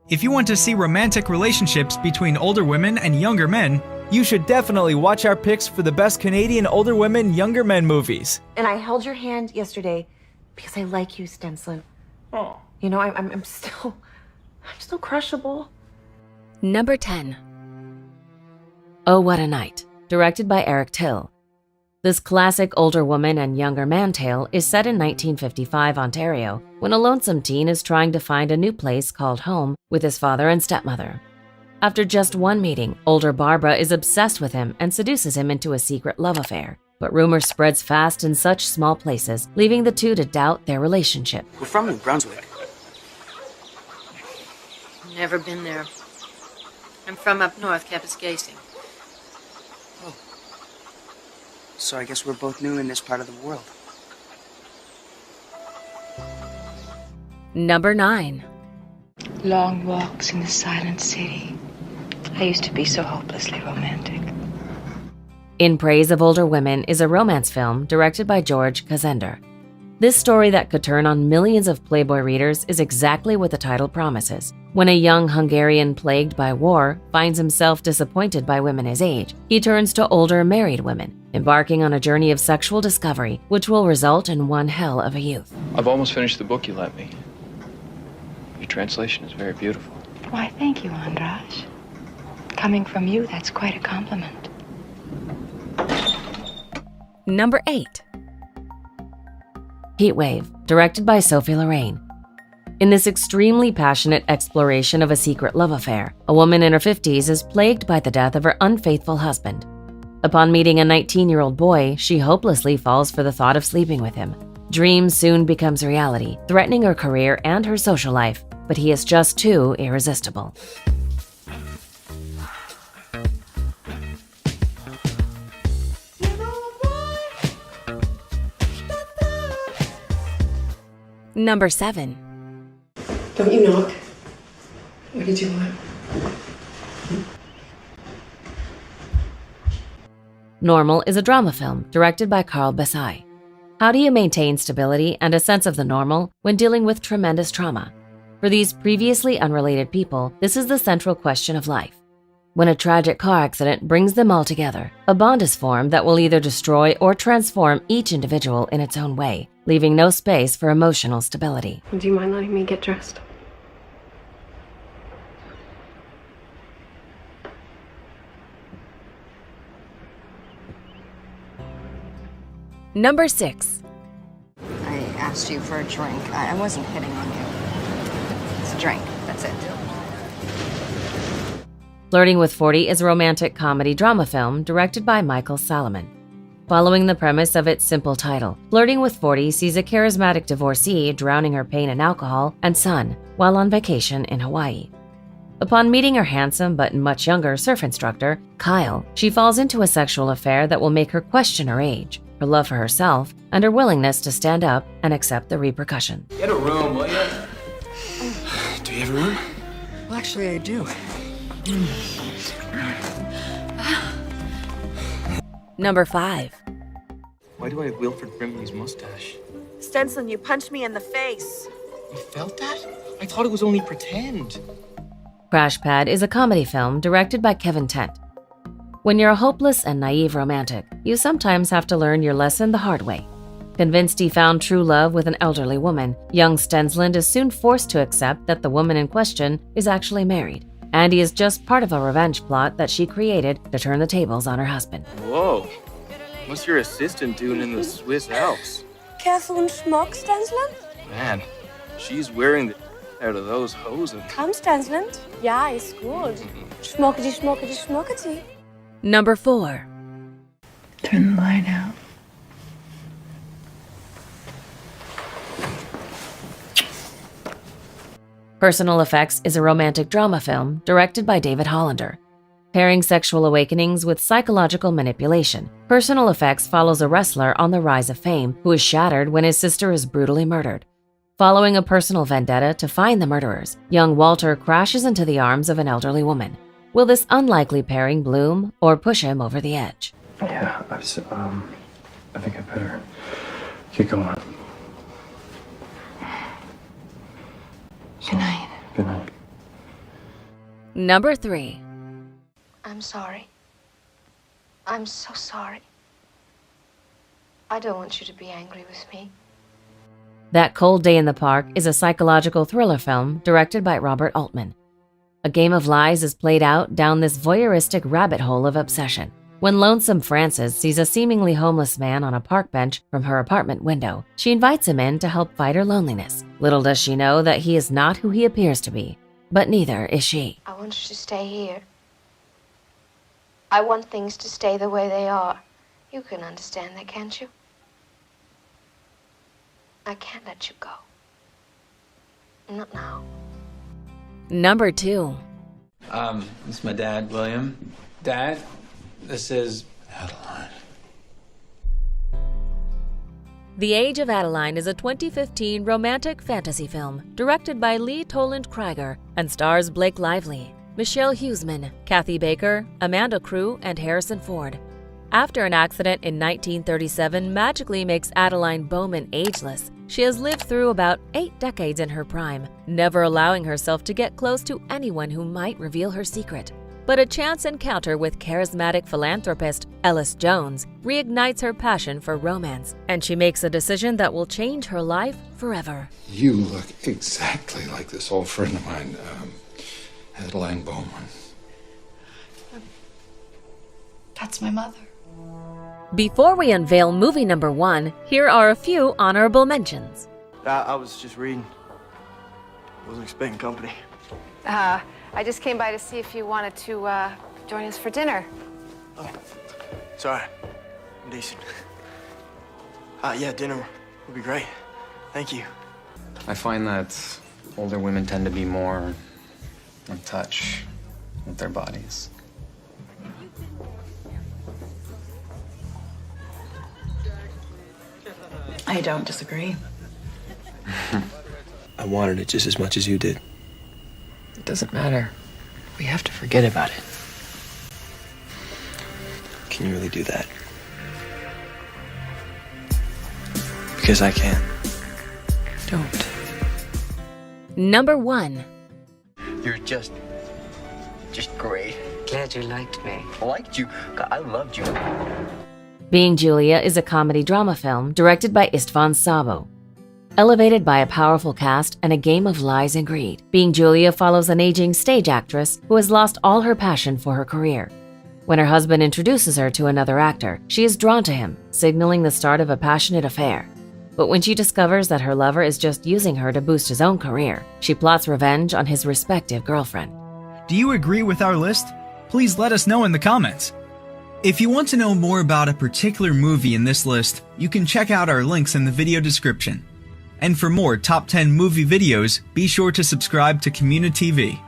If you want to see romantic relationships between older women and younger men, you should definitely watch our picks for the best Canadian older women, younger men movies. And I held your hand yesterday because I like you, Stenslin. Oh. You know, I'm still crushable. Number 10. Oh, What a Night, directed by Eric Till. This classic older woman and younger man tale is set in 1955 Ontario, when a lonesome teen is trying to find a new place called home with his father and stepmother. After just one meeting, older Barbara is obsessed with him and seduces him into a secret love affair. But rumor spreads fast in such small places, leaving the two to doubt their relationship. We're from New Brunswick. Never been there. I'm from up north, Kapuskasing. Oh. So I guess we're both new in this part of the world. Number 9. Long walks in the silent city. I used to be so hopelessly romantic. In Praise of Older Women is a romance film directed by George Kazender. This story that could turn on millions of Playboy readers is exactly what the title promises. When a young Hungarian plagued by war finds himself disappointed by women his age, he turns to older married women, embarking on a journey of sexual discovery, which will result in one hell of a youth. I've almost finished the book you lent me. Your translation is very beautiful. Why, thank you, Andras. Coming from you, that's quite a compliment. Number 8. Heatwave, directed by Sophie Loren. In this extremely passionate exploration of a secret love affair, a woman in her 50s is plagued by the death of her unfaithful husband. Upon meeting a 19-year-old boy, she hopelessly falls for the thought of sleeping with him. Dream soon becomes reality, threatening her career and her social life, but he is just too irresistible. Number 7. Don't you knock. What did you want? Normal is a drama film directed by Carl Besai. How do you maintain stability and a sense of the normal when dealing with tremendous trauma? For these previously unrelated people, this is the central question of life. When a tragic car accident brings them all together, a bond is formed that will either destroy or transform each individual in its own way, leaving no space for emotional stability. Do you mind letting me get dressed? Number 6. I asked you for a drink. I wasn't hitting on you. It's a drink, that's it. Flirting with 40 is a romantic comedy drama film directed by Michael Salomon. Following the premise of its simple title, Flirting with 40 sees a charismatic divorcee drowning her pain in alcohol and son while on vacation in Hawaii. Upon meeting her handsome but much younger surf instructor, Kyle, she falls into a sexual affair that will make her question her age, her love for herself, and her willingness to stand up and accept the repercussions. Get a room, will you? Do you have a room? Well, actually, I do. Number 5. Why do I have Wilfred Brimley's mustache? Stenslin, you punched me in the face. You felt that? I thought it was only pretend. Crash Pad is a comedy film directed by Kevin Tent. When you're a hopeless and naive romantic, you sometimes have to learn your lesson the hard way. Convinced he found true love with an elderly woman, young Stensland is soon forced to accept that the woman in question is actually married, and he is just part of a revenge plot that she created to turn the tables on her husband. Whoa. What's your assistant doing in the Swiss Alps? Careful and schmuck, Stenslin. Man, she's wearing the out of those hosen. Komm, Stenslin. Ja, ist gut. Schmuckety, schmuckety, schmuckety. Number 4. Turn the light out. Personal Effects is a romantic drama film directed by David Hollander. Pairing sexual awakenings with psychological manipulation, Personal Effects follows a wrestler on the rise of fame who is shattered when his sister is brutally murdered. Following a personal vendetta to find the murderers, young Walter crashes into the arms of an elderly woman. Will this unlikely pairing bloom or push him over the edge? Yeah, I think I better get going. Good night. Good night. Number 3. I'm sorry. I'm so sorry. I don't want you to be angry with me. That Cold Day in the Park is a psychological thriller film directed by Robert Altman. A game of lies is played out down this voyeuristic rabbit hole of obsession. When lonesome Frances sees a seemingly homeless man on a park bench from her apartment window, she invites him in to help fight her loneliness. Little does she know that he is not who he appears to be, but neither is she. I want you to stay here. I want things to stay the way they are. You can understand that, can't you? I can't let you go. Not now. Number 2. This is my dad, William. Dad, this is Adeline. The Age of Adeline is a 2015 romantic fantasy film directed by Lee Toland Krieger and stars Blake Lively, Michelle Huseman, Kathy Baker, Amanda Crew, and Harrison Ford. After an accident in 1937 magically makes Adeline Bowman ageless, she has lived through about 8 decades in her prime, never allowing herself to get close to anyone who might reveal her secret. But a chance encounter with charismatic philanthropist Ellis Jones reignites her passion for romance, and she makes a decision that will change her life forever. You look exactly like this old friend of mine, Adeline Bowman. That's my mother. Before we unveil movie number 1, here are a few honorable mentions. I was just reading. Wasn't expecting company. I just came by to see if you wanted to join us for dinner. Oh, sorry. I'm decent. Yeah, dinner would be great. Thank you. I find that older women tend to be more in touch with their bodies. I don't disagree. I wanted it just as much as you did. It doesn't matter. We have to forget about it. Can you really do that? Because I can. Don't. Number 1. You're just great. Glad you liked me. I liked you. I loved you. Being Julia is a comedy drama film directed by Istvan Sabo. Elevated by a powerful cast and a game of lies and greed, Being Julia follows an aging stage actress who has lost all her passion for her career. When her husband introduces her to another actor, she is drawn to him, signaling the start of a passionate affair. But when she discovers that her lover is just using her to boost his own career, she plots revenge on his respective girlfriend. Do you agree with our list? Please let us know in the comments. If you want to know more about a particular movie in this list, you can check out our links in the video description. And for more top 10 movie videos, be sure to subscribe to Community TV.